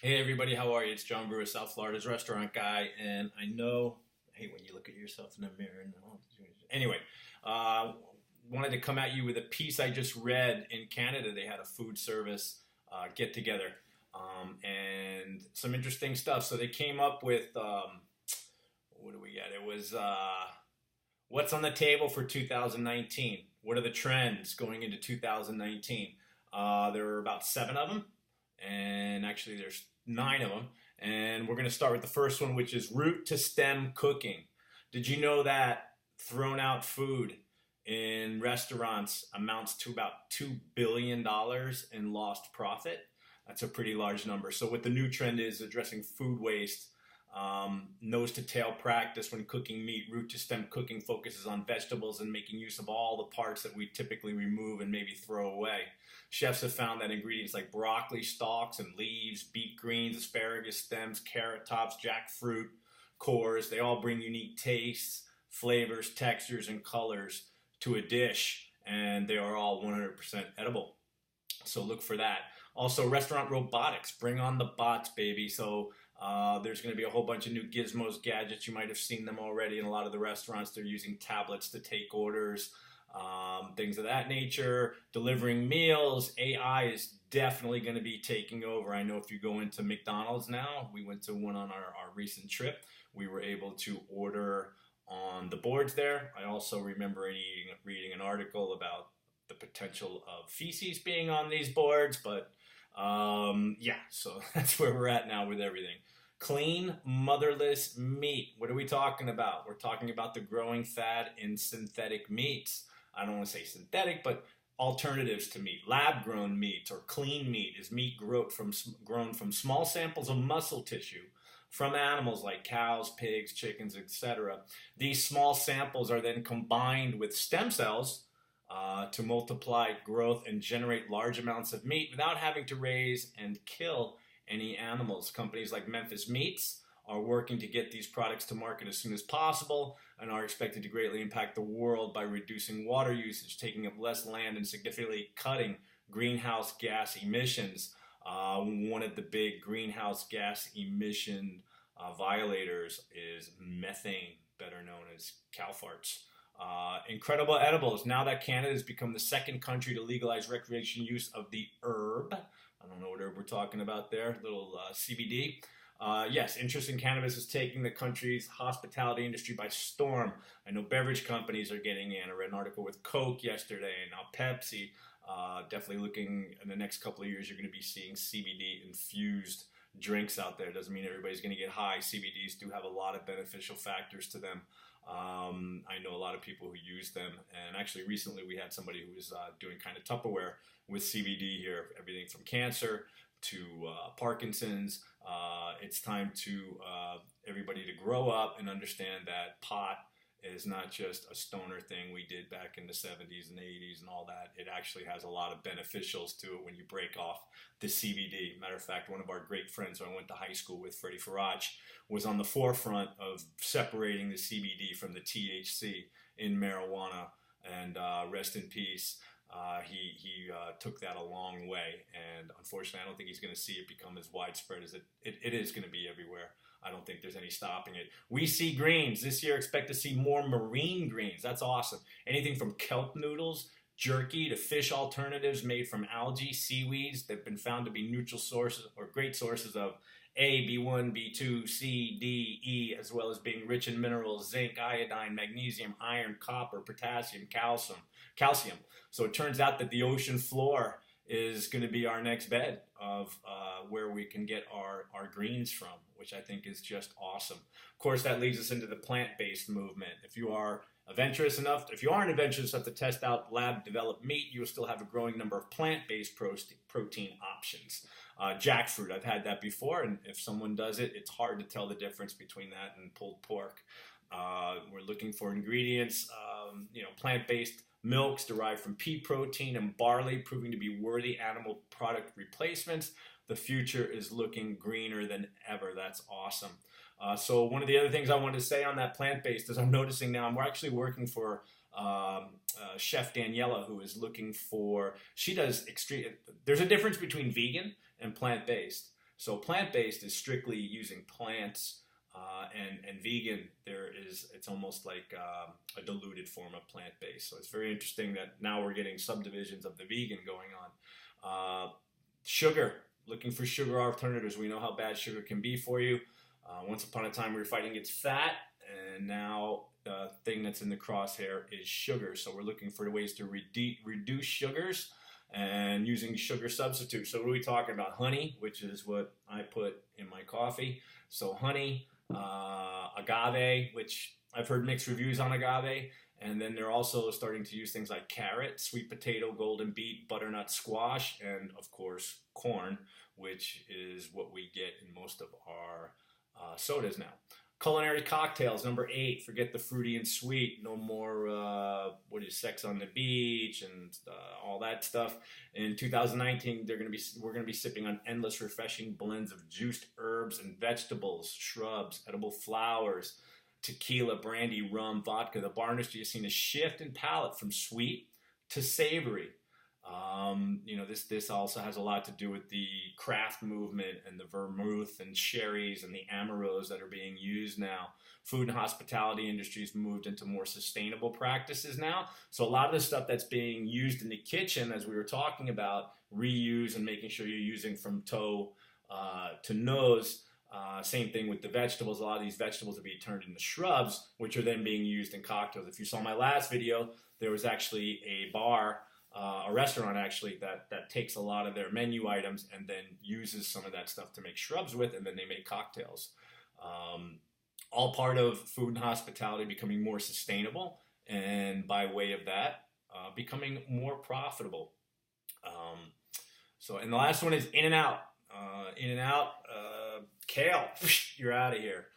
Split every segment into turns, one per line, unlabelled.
Hey everybody, how are you? It's John Brewer, South Florida's restaurant guy, and I know I hate when you look at yourself in the mirror. And anyway, uh, wanted to come at you with a piece I just read in Canada. They had a food service get together, and some interesting stuff. So they came up with what do we get? It was what's on the table for 2019. What are the trends going into 2019? There were about seven of them, and actually there's nine of them. And we're going to start with the first one, which is root to stem cooking. Did you know that thrown out food in restaurants amounts to about $2 billion in lost profit? That's a pretty large number. So, what the new trend is addressing food waste, nose to tail practice when cooking meat. Root to stem cooking focuses on vegetables and making use of all the parts that we typically remove and maybe throw away. Chefs have found that ingredients like broccoli stalks and leaves, beet greens, asparagus stems, carrot tops, jackfruit cores, they all bring unique tastes, flavors, textures, and colors to a dish, and they are all 100% edible. So look for that. Also, restaurant robotics. Bring on the bots, baby. So there's going to be a whole bunch of new gizmos, gadgets. You might have seen them already in a lot of the restaurants. They're using tablets to take orders, things of that nature. Delivering meals. AI is definitely going to be taking over. I know if you go into McDonald's now, we went to one on our recent trip. We were able to order on the boards there. I also remember reading an article about the potential of feces being on these boards, but yeah, so that's where we're at now with everything. Clean, motherless meat. What are we talking about? We're talking about the growing fad in synthetic meats. I don't want to say synthetic, but alternatives to meat. Lab grown meat or clean meat is meat grown from small samples of muscle tissue from animals like cows, pigs, chickens, etc. These small samples are then combined with stem cells to multiply growth and generate large amounts of meat without having to raise and kill any animals. Companies like Memphis Meats are working to get these products to market as soon as possible and are expected to greatly impact the world by reducing water usage, taking up less land, and significantly cutting greenhouse gas emissions. One of the big greenhouse gas emission violators is methane, better known as cow farts. Incredible edibles. Now that Canada has become the second country to legalize recreational use of the herb. I don't know what herb we're talking about there. Little CBD. Yes, interest in cannabis is taking the country's hospitality industry by storm. I know beverage companies are getting in. I read an article with Coke yesterday and now Pepsi. Definitely looking in the next couple of years, you're going to be seeing CBD infused drinks out there. Doesn't mean everybody's going to get high. CBDs do have a lot of beneficial factors to them. I know a lot of people who use them, and actually recently we had somebody who was doing kind of Tupperware with CBD here, everything from cancer to Parkinson's. It's time to everybody to grow up and understand that pot is not just a stoner thing we did back in the 70s and 80s and all that. It actually has a lot of beneficials to it when you break off the CBD. Matter of fact, one of our great friends who I went to high school with, Freddie Farach, was on the forefront of separating the CBD from the THC in marijuana. And rest in peace. He took that a long way, and unfortunately, I don't think he's going to see it become as widespread as it is going to be everywhere. I don't think there's any stopping it. We see greens. This year, expect to see more marine greens. That's awesome. Anything from kelp noodles, jerky, to fish alternatives made from algae, seaweeds. They've been found to be neutral sources or great sources of A, B1, B2, C, D, E, as well as being rich in minerals, zinc, iodine, magnesium, iron, copper, potassium, calcium. So it turns out that the ocean floor is going to be our next bed of where we can get our greens from, which I think is just awesome. Of course, that leads us into the plant-based movement. If you aren't adventurous enough to test out lab-developed meat, you will still have a growing number of plant-based protein options. Jackfruit, I've had that before, and if someone does it, it's hard to tell the difference between that and pulled pork. We're looking for ingredients, plant-based milks derived from pea protein and barley, proving to be worthy animal product replacements. The future is looking greener than ever. That's awesome. So one of the other things I wanted to say on that plant-based is I'm noticing now we're actually working for Chef Daniela, who is looking for, she does extreme, there's a difference between vegan and plant-based. So plant-based is strictly using plants, and vegan. It's almost like a diluted form of plant-based. So it's very interesting that now we're getting subdivisions of the vegan going on. Sugar, looking for sugar alternatives. We know how bad sugar can be for you. Once upon a time, we were fighting against fat, and now the thing that's in the crosshair is sugar. So we're looking for ways to reduce sugars and using sugar substitutes. So what are we talking about? Honey, which is what I put in my coffee. So honey, agave, which I've heard mixed reviews on agave. And then they're also starting to use things like carrot, sweet potato, golden beet, butternut squash, and of course corn, which is what we get in most of our sodas now. Culinary cocktails, number 8. Forget the fruity and sweet. No more sex on the beach and all that stuff. In 2019, we're gonna be sipping on endless, refreshing blends of juiced herbs and vegetables, shrubs, edible flowers, tequila, brandy, rum, vodka. The bar industry has seen a shift in palate from sweet to savory. This also has a lot to do with the craft movement and the vermouth and sherries and the Amaros that are being used now. Food and hospitality industries moved into more sustainable practices now. So a lot of the stuff that's being used in the kitchen, as we were talking about, reuse and making sure you're using from toe to nose. Same thing with the vegetables. A lot of these vegetables are being turned into shrubs, which are then being used in cocktails. If you saw my last video, there was actually a restaurant actually that takes a lot of their menu items and then uses some of that stuff to make shrubs with, and then they make cocktails. All part of food and hospitality becoming more sustainable, and by way of that, becoming more profitable. And the last one is In-N-Out. In-N-Out, kale, you're out of here.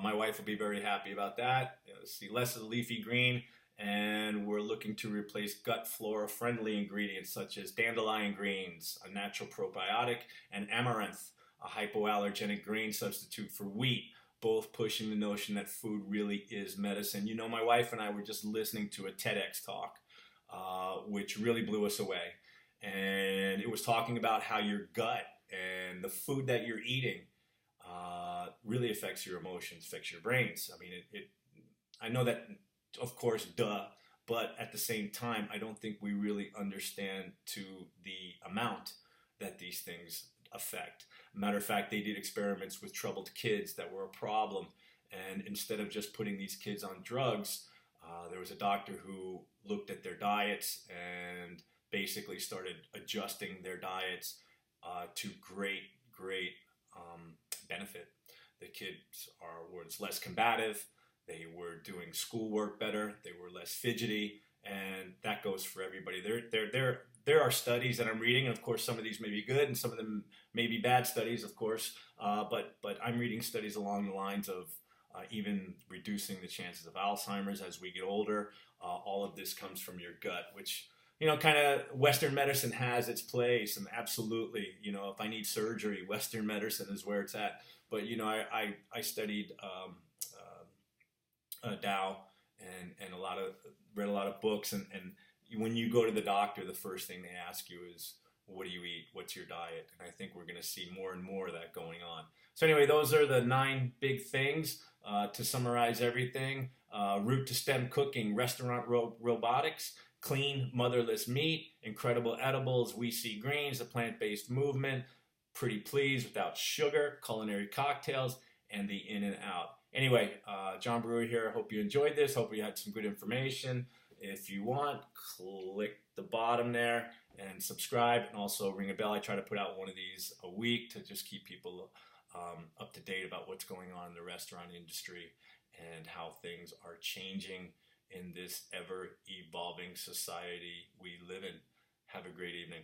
My wife will be very happy about that. See less of the leafy green. And we're looking to replace gut flora friendly ingredients such as dandelion greens, a natural probiotic, and amaranth, a hypoallergenic grain substitute for wheat, both pushing the notion that food really is medicine. You know, my wife and I were just listening to a TEDx talk, which really blew us away. And it was talking about how your gut and the food that you're eating really affects your emotions, affects your brains. I mean, I know that, of course, duh, but at the same time, I don't think we really understand to the amount that these things affect. Matter of fact, they did experiments with troubled kids that were a problem, and instead of just putting these kids on drugs, there was a doctor who looked at their diets and basically started adjusting their diets to great benefit. The kids were less combative. They were doing schoolwork better. They were less fidgety, and that goes for everybody. There are studies that I'm reading, and of course, some of these may be good, and some of them may be bad studies, of course. But I'm reading studies along the lines of even reducing the chances of Alzheimer's as we get older. All of this comes from your gut, which kind of Western medicine has its place, and absolutely, if I need surgery, Western medicine is where it's at. But I studied Tao and read a lot of books, and when you go to the doctor, the first thing they ask you is, what do you eat? What's your diet? And I think we're going to see more and more of that going on. So anyway, those are the 9 big things. To summarize everything: root to stem cooking, restaurant robotics, clean motherless meat, incredible edibles, we see greens, the plant-based movement, pretty pleased without sugar, culinary cocktails, and the In-N-Out. Anyway, John Brewer here. Hope you enjoyed this. Hope you had some good information. If you want, click the bottom there and subscribe, and also ring a bell. I try to put out one of these a week to just keep people up to date about what's going on in the restaurant industry and how things are changing in this ever-evolving society we live in. Have a great evening.